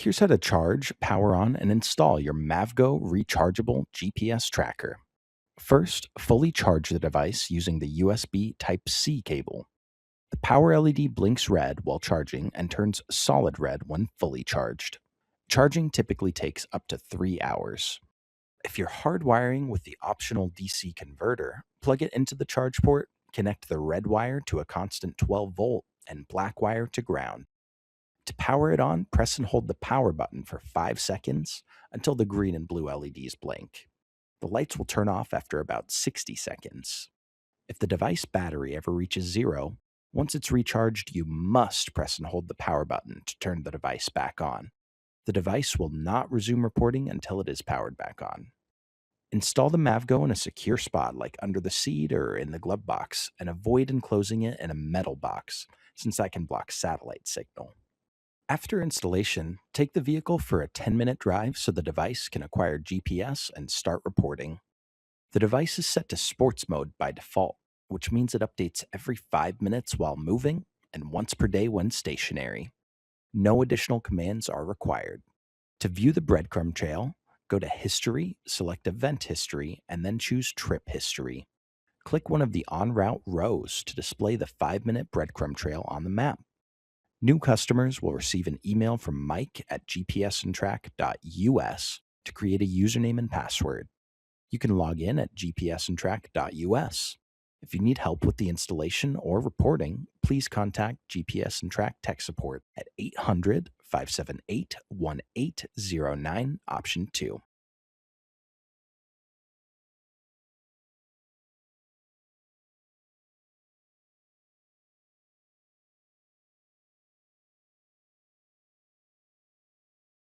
Here's how to charge, power on, and install your Mavgo Rechargeable GPS tracker. First, fully charge the device using the USB Type C cable. The power LED blinks red while charging and turns solid red when fully charged. Charging typically takes up to 3 hours. If you're hardwiring with the optional DC converter, plug it into the charge port, connect the red wire to a constant 12 volt and black wire to ground. To power it on, press and hold the power button for 5 seconds until the green and blue LEDs blink. The lights will turn off after about 60 seconds. If the device battery ever reaches zero, once it's recharged, you must press and hold the power button to turn the device back on. The device will not resume reporting until it is powered back on. Install the Mavgo in a secure spot like under the seat or in the glove box, and avoid enclosing it in a metal box, since that can block satellite signal. After installation, take the vehicle for a 10-minute drive so the device can acquire GPS and start reporting. The device is set to sports mode by default, which means it updates every 5 minutes while moving and once per day when stationary. No additional commands are required. To view the breadcrumb trail, go to History, select Event History, and then choose Trip History. Click one of the en route rows to display the 5-minute breadcrumb trail on the map. New customers will receive an email from Mike at gpsandtrack.us to create a username and password. You can log in at gpsandtrack.us. If you need help with the installation or reporting, please contact GPS and Track tech support at 800 578 1809, option 2.